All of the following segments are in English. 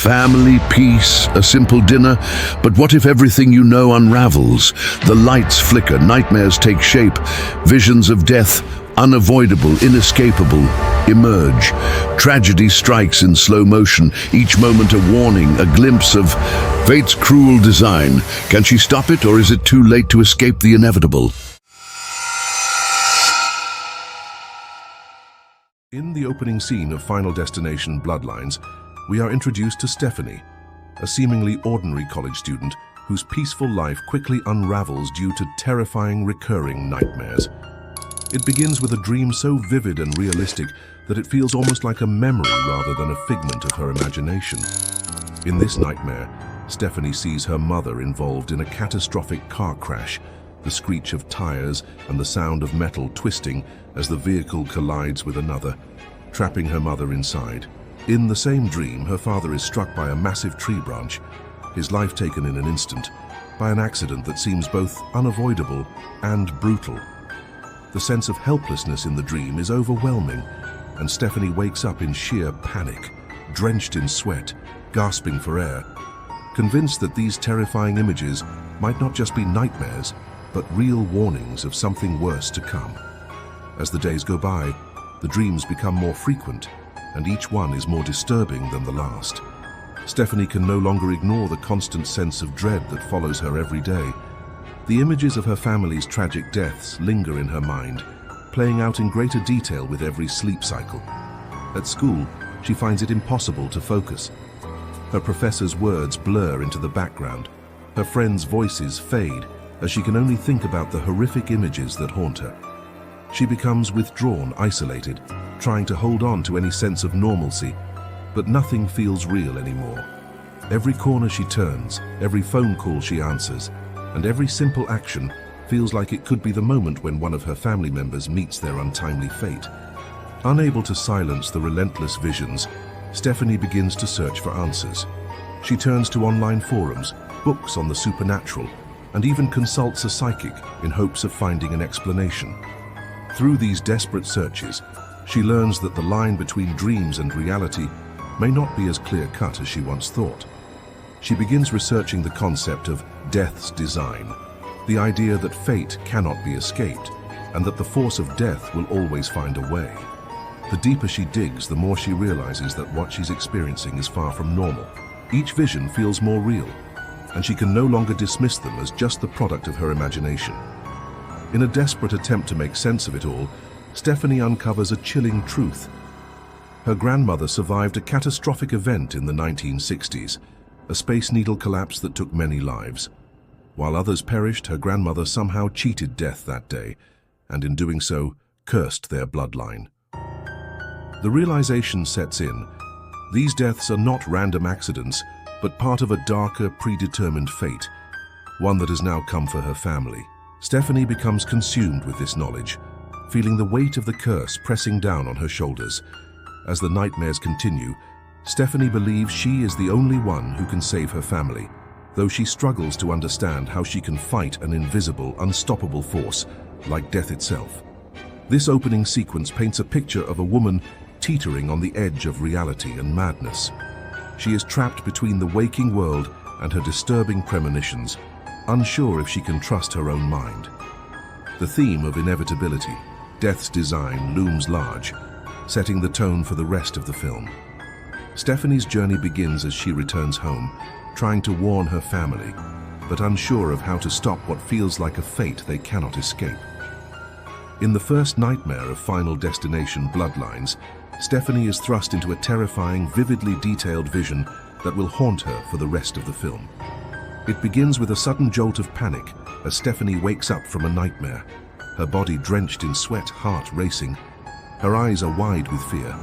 Family, peace, a simple dinner. But what if everything you know unravels? The lights flicker, nightmares take shape, visions of death, unavoidable, inescapable, emerge. Tragedy strikes in slow motion, each moment a warning, a glimpse of fate's cruel design. Can she stop it, or is it too late to escape the inevitable? In the opening scene of Final Destination Bloodlines, we are introduced to Stefanie, a seemingly ordinary college student whose peaceful life quickly unravels due to terrifying recurring nightmares. It begins with a dream so vivid and realistic that it feels almost like a memory rather than a figment of her imagination. In this nightmare, Stefanie sees her mother involved in a catastrophic car crash, the screech of tires and the sound of metal twisting as the vehicle collides with another, trapping her mother inside. In the same dream, her father is struck by a massive tree branch, his life taken in an instant, by an accident that seems both unavoidable and brutal. The sense of helplessness in the dream is overwhelming, and Stefanie wakes up in sheer panic, drenched in sweat, gasping for air, convinced that these terrifying images might not just be nightmares, but real warnings of something worse to come. As the days go by, the dreams become more frequent, and each one is more disturbing than the last. Stefanie can no longer ignore the constant sense of dread that follows her every day. The images of her family's tragic deaths linger in her mind, playing out in greater detail with every sleep cycle. At school, she finds it impossible to focus. Her professors' words blur into the background. Her friends' voices fade as she can only think about the horrific images that haunt her. She becomes withdrawn, isolated, trying to hold on to any sense of normalcy, but nothing feels real anymore. Every corner she turns, every phone call she answers, and every simple action feels like it could be the moment when one of her family members meets their untimely fate. Unable to silence the relentless visions, Stefanie begins to search for answers. She turns to online forums, books on the supernatural, and even consults a psychic in hopes of finding an explanation. Through these desperate searches, she learns that the line between dreams and reality may not be as clear-cut as she once thought. She begins researching the concept of death's design, the idea that fate cannot be escaped, and that the force of death will always find a way. The deeper she digs, the more she realizes that what she's experiencing is far from normal. Each vision feels more real, and she can no longer dismiss them as just the product of her imagination. In a desperate attempt to make sense of it all, Stefanie uncovers a chilling truth. Her grandmother survived a catastrophic event in the 1960s, a Space Needle collapse that took many lives. While others perished, her grandmother somehow cheated death that day, and in doing so, cursed their bloodline. The realization sets in. These deaths are not random accidents, but part of a darker, predetermined fate, one that has now come for her family. Stefanie becomes consumed with this knowledge, feeling the weight of the curse pressing down on her shoulders. As the nightmares continue, Stefanie believes she is the only one who can save her family, though she struggles to understand how she can fight an invisible, unstoppable force like death itself. This opening sequence paints a picture of a woman teetering on the edge of reality and madness. She is trapped between the waking world and her disturbing premonitions, unsure if she can trust her own mind. The theme of inevitability, death's design, looms large, setting the tone for the rest of the film. Stefanie's journey begins as she returns home, trying to warn her family, but unsure of how to stop what feels like a fate they cannot escape. In the first nightmare of Final Destination Bloodlines, Stefanie is thrust into a terrifying, vividly detailed vision that will haunt her for the rest of the film. It begins with a sudden jolt of panic as Stefanie wakes up from a nightmare, her body drenched in sweat, heart racing. Her eyes are wide with fear,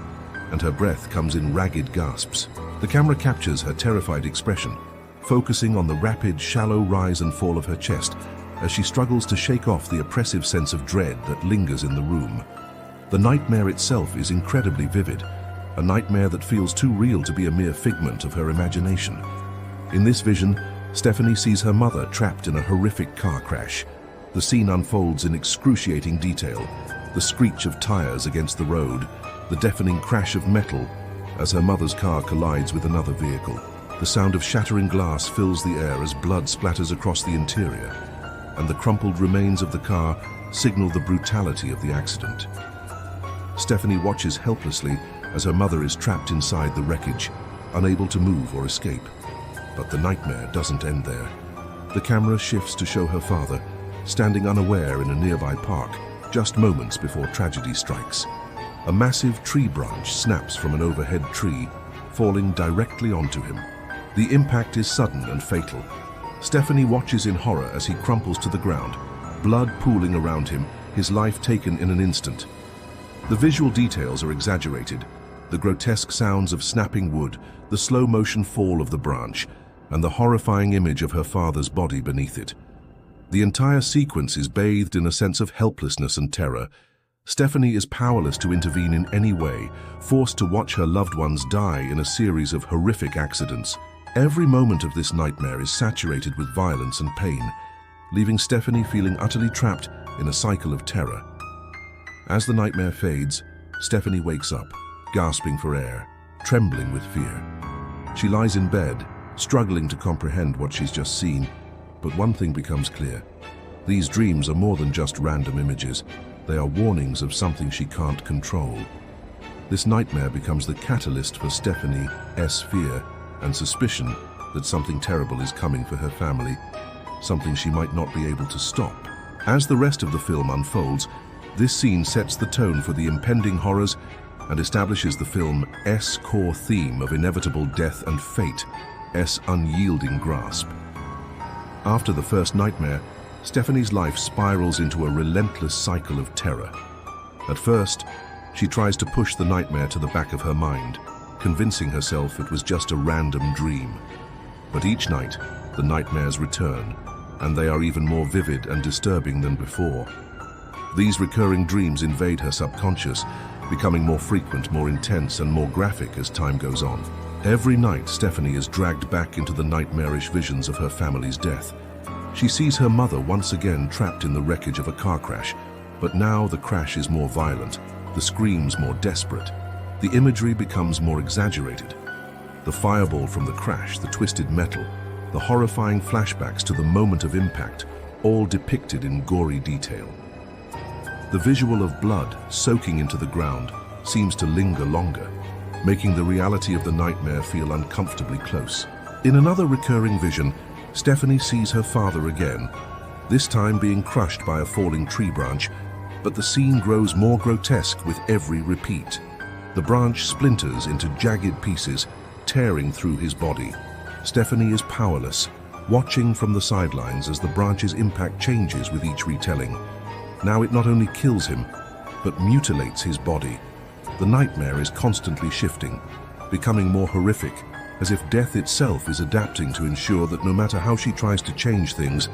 and her breath comes in ragged gasps. The camera captures her terrified expression, focusing on the rapid, shallow rise and fall of her chest as she struggles to shake off the oppressive sense of dread that lingers in the room. The nightmare itself is incredibly vivid, a nightmare that feels too real to be a mere figment of her imagination. In this vision, Stefanie sees her mother trapped in a horrific car crash. The scene unfolds in excruciating detail, the screech of tires against the road, the deafening crash of metal, as her mother's car collides with another vehicle. The sound of shattering glass fills the air as blood splatters across the interior, and the crumpled remains of the car signal the brutality of the accident. Stefanie watches helplessly as her mother is trapped inside the wreckage, unable to move or escape. But the nightmare doesn't end there. The camera shifts to show her father, standing unaware in a nearby park, just moments before tragedy strikes. A massive tree branch snaps from an overhead tree, falling directly onto him. The impact is sudden and fatal. Stefanie watches in horror as he crumples to the ground, blood pooling around him, his life taken in an instant. The visual details are exaggerated. The grotesque sounds of snapping wood, the slow-motion fall of the branch, and the horrifying image of her father's body beneath it. The entire sequence is bathed in a sense of helplessness and terror. Stefanie is powerless to intervene in any way, forced to watch her loved ones die in a series of horrific accidents. Every moment of this nightmare is saturated with violence and pain, leaving Stefanie feeling utterly trapped in a cycle of terror. As the nightmare fades, Stefanie wakes up, gasping for air, trembling with fear. She lies in bed, struggling to comprehend what she's just seen, but one thing becomes clear. These dreams are more than just random images. They are warnings of something she can't control. This nightmare becomes the catalyst for Stefanie's fear and suspicion that something terrible is coming for her family, something she might not be able to stop. As the rest of the film unfolds, this scene sets the tone for the impending horrors and establishes the film's core theme of inevitable death and fate's unyielding grasp. After the first nightmare, Stefanie's life spirals into a relentless cycle of terror. At first, she tries to push the nightmare to the back of her mind, convincing herself it was just a random dream. But each night, the nightmares return, and they are even more vivid and disturbing than before. These recurring dreams invade her subconscious, becoming more frequent, more intense, and more graphic as time goes on. Every night, Stefanie is dragged back into the nightmarish visions of her family's death. She sees her mother once again trapped in the wreckage of a car crash, but now the crash is more violent, the screams more desperate. The imagery becomes more exaggerated. The fireball from the crash, the twisted metal, the horrifying flashbacks to the moment of impact, all depicted in gory detail. The visual of blood soaking into the ground seems to linger longer, making the reality of the nightmare feel uncomfortably close. In another recurring vision, Stefanie sees her father again, this time being crushed by a falling tree branch, but the scene grows more grotesque with every repeat. The branch splinters into jagged pieces, tearing through his body. Stefanie is powerless, watching from the sidelines as the branch's impact changes with each retelling. Now it not only kills him, but mutilates his body. The nightmare is constantly shifting, becoming more horrific, as if death itself is adapting to ensure that no matter how she tries to change things,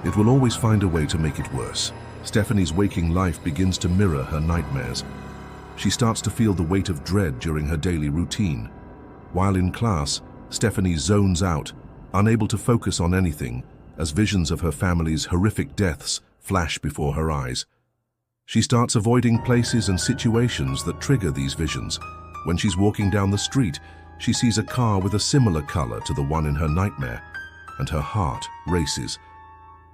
it will always find a way to make it worse. Stefanie's waking life begins to mirror her nightmares. She starts to feel the weight of dread during her daily routine. While in class, Stefanie zones out, unable to focus on anything, as visions of her family's horrific deaths flash before her eyes. She starts avoiding places and situations that trigger these visions. When she's walking down the street, she sees a car with a similar color to the one in her nightmare, and her heart races.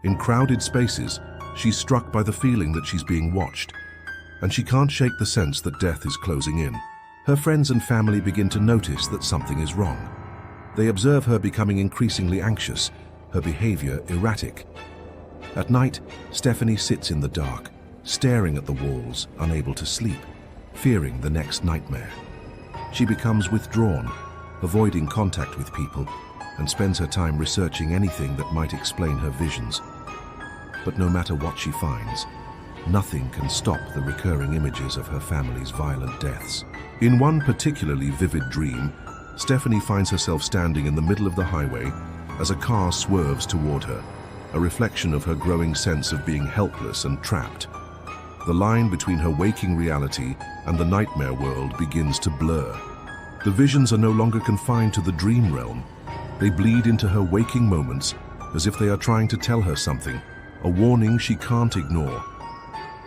In crowded spaces, she's struck by the feeling that she's being watched, and she can't shake the sense that death is closing in. Her friends and family begin to notice that something is wrong. They observe her becoming increasingly anxious, her behavior erratic. At night, Stefanie sits in the dark, staring at the walls, unable to sleep, fearing the next nightmare. She becomes withdrawn, avoiding contact with people, and spends her time researching anything that might explain her visions. But no matter what she finds, nothing can stop the recurring images of her family's violent deaths. In one particularly vivid dream, Stefanie finds herself standing in the middle of the highway as a car swerves toward her, a reflection of her growing sense of being helpless and trapped. The line between her waking reality and the nightmare world begins to blur. The visions are no longer confined to the dream realm. They bleed into her waking moments as if they are trying to tell her something, a warning she can't ignore.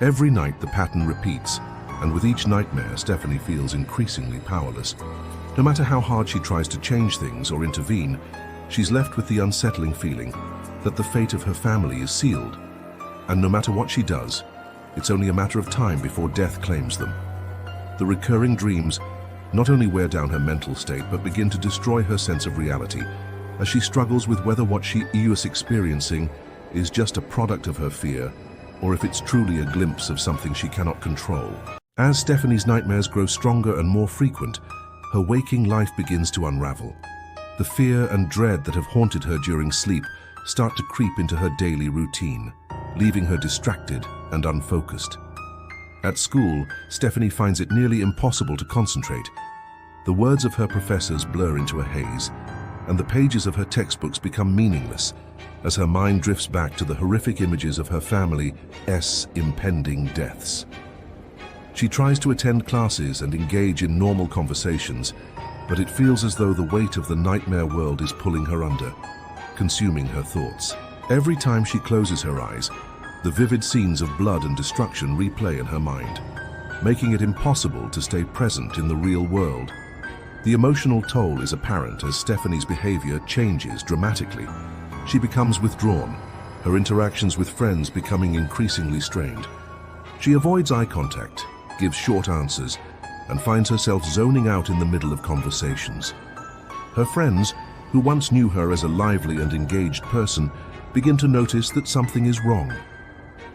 Every night the pattern repeats, and with each nightmare, Stefanie feels increasingly powerless. No matter how hard she tries to change things or intervene, she's left with the unsettling feeling that the fate of her family is sealed. And no matter what she does, it's only a matter of time before death claims them. The recurring dreams not only wear down her mental state but begin to destroy her sense of reality as she struggles with whether what she is experiencing is just a product of her fear or if it's truly a glimpse of something she cannot control. As Stefanie's nightmares grow stronger and more frequent, her waking life begins to unravel. The fear and dread that have haunted her during sleep start to creep into her daily routine, leaving her distracted and unfocused. At school, Stefanie finds it nearly impossible to concentrate. The words of her professors blur into a haze, and the pages of her textbooks become meaningless as her mind drifts back to the horrific images of her family's impending deaths. She tries to attend classes and engage in normal conversations, but it feels as though the weight of the nightmare world is pulling her under, consuming her thoughts. Every time she closes her eyes, the vivid scenes of blood and destruction replay in her mind, making it impossible to stay present in the real world. The emotional toll is apparent as Stefanie's behavior changes dramatically. She becomes withdrawn, her interactions with friends becoming increasingly strained. She avoids eye contact, gives short answers, and finds herself zoning out in the middle of conversations. Her friends, who once knew her as a lively and engaged person, begin to notice that something is wrong.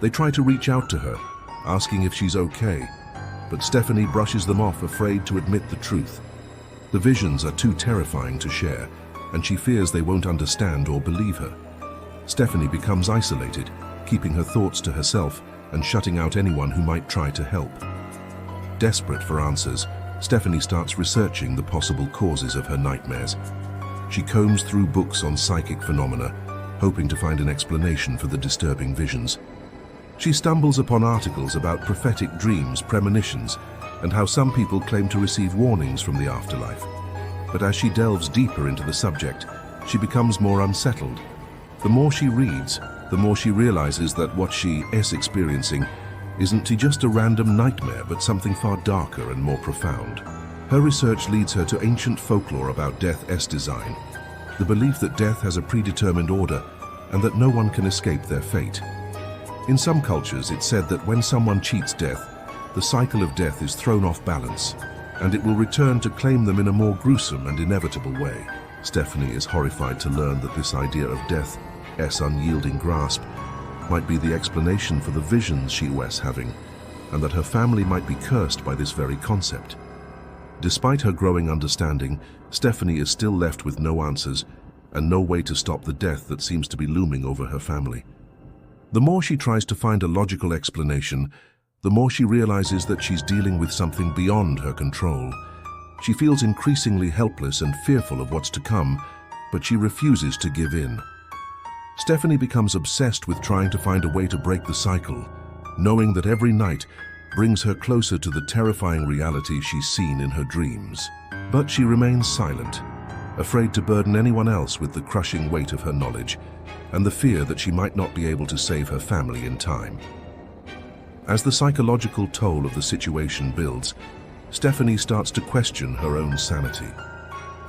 They try to reach out to her, asking if she's okay, but Stefanie brushes them off, afraid to admit the truth. The visions are too terrifying to share, and she fears they won't understand or believe her. Stefanie becomes isolated, keeping her thoughts to herself and shutting out anyone who might try to help. Desperate for answers, Stefanie starts researching the possible causes of her nightmares. She combs through books on psychic phenomena, hoping to find an explanation for the disturbing visions. She stumbles upon articles about prophetic dreams, premonitions, and how some people claim to receive warnings from the afterlife. But as she delves deeper into the subject, she becomes more unsettled. The more she reads, the more she realizes that what she is experiencing isn't just a random nightmare, but something far darker and more profound. Her research leads her to ancient folklore about death's design, the belief that death has a predetermined order and that no one can escape their fate. In some cultures, it's said that when someone cheats death, the cycle of death is thrown off balance, and it will return to claim them in a more gruesome and inevitable way. Stefanie is horrified to learn that this idea of death's unyielding grasp might be the explanation for the visions she was having, and that her family might be cursed by this very concept. Despite her growing understanding, Stefanie is still left with no answers and no way to stop the death that seems to be looming over her family. The more she tries to find a logical explanation, the more she realizes that she's dealing with something beyond her control. She feels increasingly helpless and fearful of what's to come, but she refuses to give in. Stefanie becomes obsessed with trying to find a way to break the cycle, knowing that every night brings her closer to the terrifying reality she's seen in her dreams. But she remains silent, afraid to burden anyone else with the crushing weight of her knowledge and the fear that she might not be able to save her family in time. As the psychological toll of the situation builds, Stefanie starts to question her own sanity.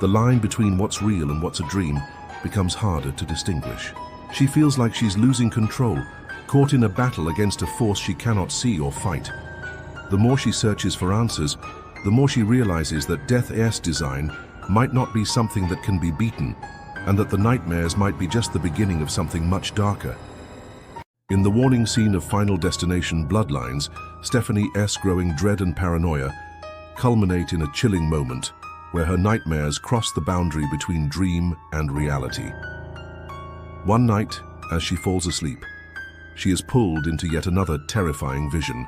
The line between what's real and what's a dream becomes harder to distinguish. She feels like she's losing control, caught in a battle against a force she cannot see or fight. The more she searches for answers, the more she realizes that death's design might not be something that can be beaten, and that the nightmares might be just the beginning of something much darker. In the warning scene of Final Destination Bloodlines, Stefanie's growing dread and paranoia culminate in a chilling moment where her nightmares cross the boundary between dream and reality. One night, as she falls asleep, she is pulled into yet another terrifying vision.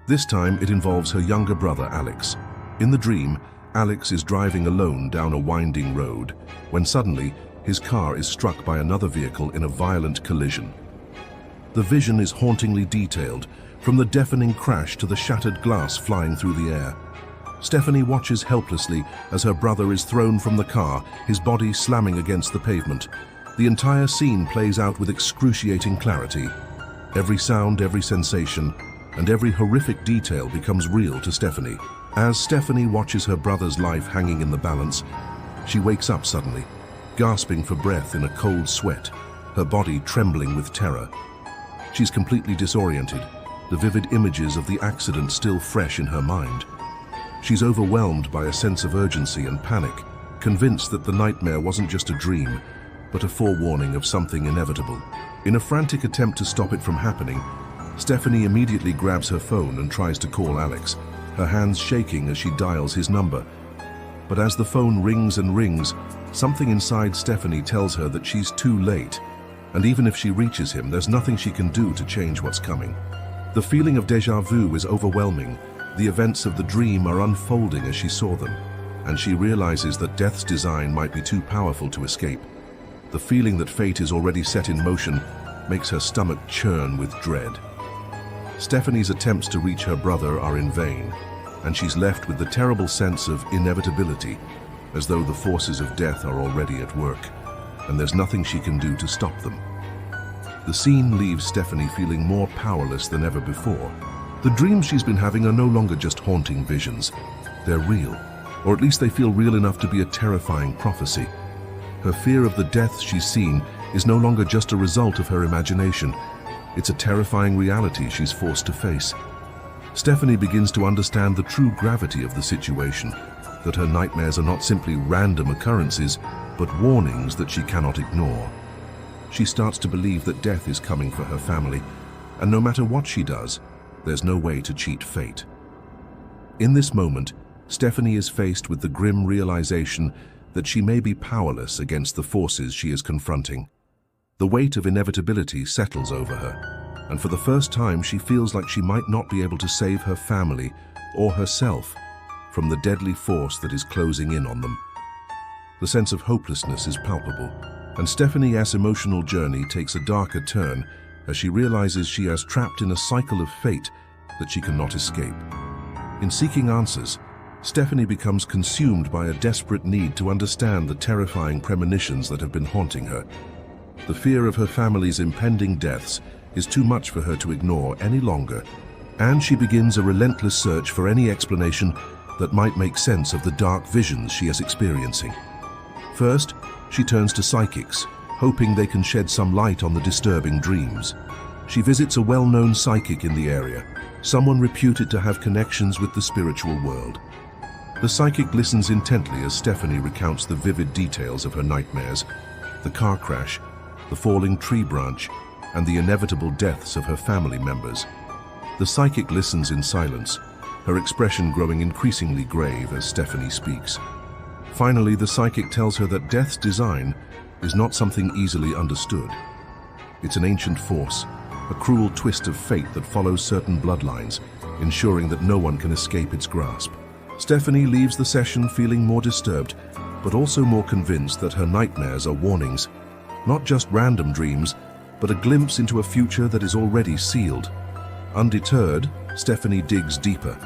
This time it involves her younger brother, Alex. In the dream, Alex is driving alone down a winding road when suddenly his car is struck by another vehicle in a violent collision. The vision is hauntingly detailed, from the deafening crash to the shattered glass flying through the air. Stefanie watches helplessly as her brother is thrown from the car, his body slamming against the pavement. The entire scene plays out with excruciating clarity. Every sound, every sensation, and every horrific detail becomes real to Stefanie. As Stefanie watches her brother's life hanging in the balance, she wakes up suddenly, gasping for breath in a cold sweat, her body trembling with terror. She's completely disoriented, the vivid images of the accident still fresh in her mind. She's overwhelmed by a sense of urgency and panic, convinced that the nightmare wasn't just a dream, but a forewarning of something inevitable. In a frantic attempt to stop it from happening, Stefanie immediately grabs her phone and tries to call Alex, her hands shaking as she dials his number. But as the phone rings and rings, something inside Stefanie tells her that she's too late, and even if she reaches him, there's nothing she can do to change what's coming. The feeling of déjà vu is overwhelming. The events of the dream are unfolding as she saw them, and she realizes that death's design might be too powerful to escape. The feeling that fate is already set in motion makes her stomach churn with dread. Stefanie's attempts to reach her brother are in vain, and she's left with the terrible sense of inevitability, as though the forces of death are already at work, and there's nothing she can do to stop them. The scene leaves Stefanie feeling more powerless than ever before. The dreams she's been having are no longer just haunting visions. They're real, or at least they feel real enough to be a terrifying prophecy. Her fear of the deaths she's seen is no longer just a result of her imagination. It's a terrifying reality she's forced to face. Stefanie begins to understand the true gravity of the situation, that her nightmares are not simply random occurrences, but warnings that she cannot ignore. She starts to believe that death is coming for her family, and no matter what she does, there's no way to cheat fate. In this moment, Stefanie is faced with the grim realization that she may be powerless against the forces she is confronting. The weight of inevitability settles over her, and for the first time she feels like she might not be able to save her family or herself from the deadly force that is closing in on them. The sense of hopelessness is palpable, and Stefanie's emotional journey takes a darker turn as she realizes she is trapped in a cycle of fate that she cannot escape. In seeking answers, Stefanie becomes consumed by a desperate need to understand the terrifying premonitions that have been haunting her. The fear of her family's impending deaths is too much for her to ignore any longer, and she begins a relentless search for any explanation that might make sense of the dark visions she is experiencing. First, she turns to psychics, hoping they can shed some light on the disturbing dreams. She visits a well-known psychic in the area, someone reputed to have connections with the spiritual world. The psychic listens intently as Stefanie recounts the vivid details of her nightmares, the car crash, the falling tree branch, and the inevitable deaths of her family members. The psychic listens in silence, her expression growing increasingly grave as Stefanie speaks. Finally, the psychic tells her that death's design is not something easily understood. It's an ancient force, a cruel twist of fate that follows certain bloodlines, ensuring that no one can escape its grasp. Stefanie leaves the session feeling more disturbed, but also more convinced that her nightmares are warnings, not just random dreams, but a glimpse into a future that is already sealed. Undeterred, Stefanie digs deeper.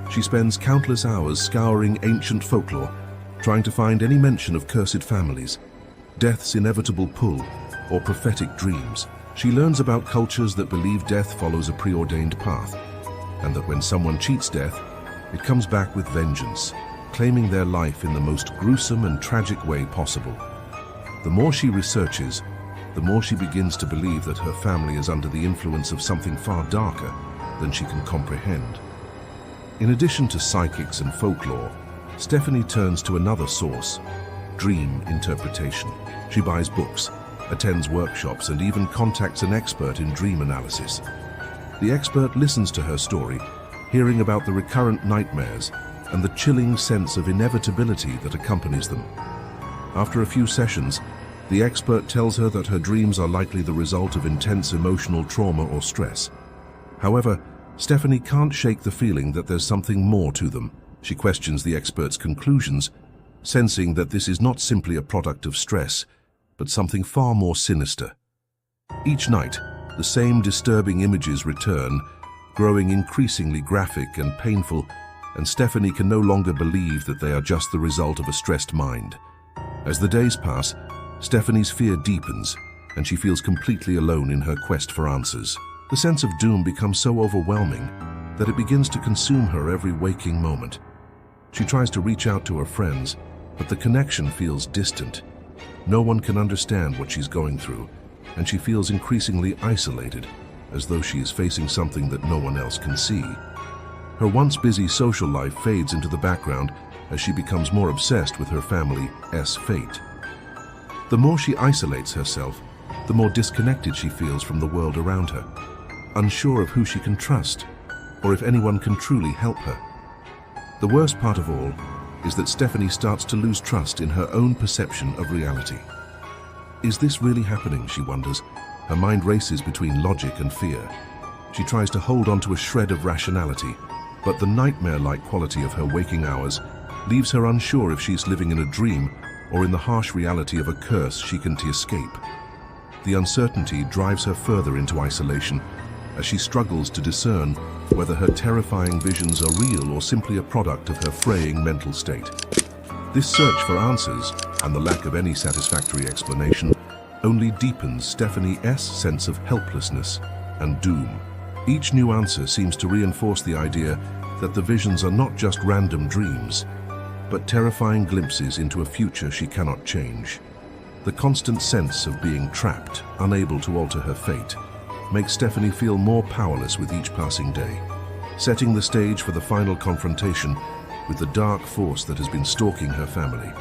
She spends countless hours scouring ancient folklore, trying to find any mention of cursed families, death's inevitable pull, or prophetic dreams. She learns about cultures that believe death follows a preordained path, and that when someone cheats death, it comes back with vengeance, claiming their life in the most gruesome and tragic way possible. The more she researches, the more she begins to believe that her family is under the influence of something far darker than she can comprehend. In addition to psychics and folklore, Stefanie turns to another source, dream interpretation. She buys books, attends workshops, and even contacts an expert in dream analysis. The expert listens to her story, hearing about the recurrent nightmares and the chilling sense of inevitability that accompanies them. After a few sessions, the expert tells her that her dreams are likely the result of intense emotional trauma or stress. However, Stefanie can't shake the feeling that there's something more to them. She questions the expert's conclusions, sensing that this is not simply a product of stress, but something far more sinister. Each night, the same disturbing images return, growing increasingly graphic and painful, and Stefanie can no longer believe that they are just the result of a stressed mind. As the days pass, Stefanie's fear deepens, and she feels completely alone in her quest for answers. The sense of doom becomes so overwhelming that it begins to consume her every waking moment. She tries to reach out to her friends, but the connection feels distant. No one can understand what she's going through, and she feels increasingly isolated, as though she is facing something that no one else can see. Her once busy social life fades into the background as she becomes more obsessed with her family's fate. The more she isolates herself, the more disconnected she feels from the world around her, unsure of who she can trust, or if anyone can truly help her. The worst part of all is that Stefanie starts to lose trust in her own perception of reality. Is this really happening, she wonders. Her mind races between logic and fear. She tries to hold on to a shred of rationality, but the nightmare-like quality of her waking hours leaves her unsure if she's living in a dream or in the harsh reality of a curse she can't escape. The uncertainty drives her further into isolation as she struggles to discern whether her terrifying visions are real or simply a product of her fraying mental state. This search for answers, and the lack of any satisfactory explanation, only deepens Stefanie's sense of helplessness and doom. Each new answer seems to reinforce the idea that the visions are not just random dreams, but terrifying glimpses into a future she cannot change. The constant sense of being trapped, unable to alter her fate, makes Stefanie feel more powerless with each passing day, setting the stage for the final confrontation with the dark force that has been stalking her family.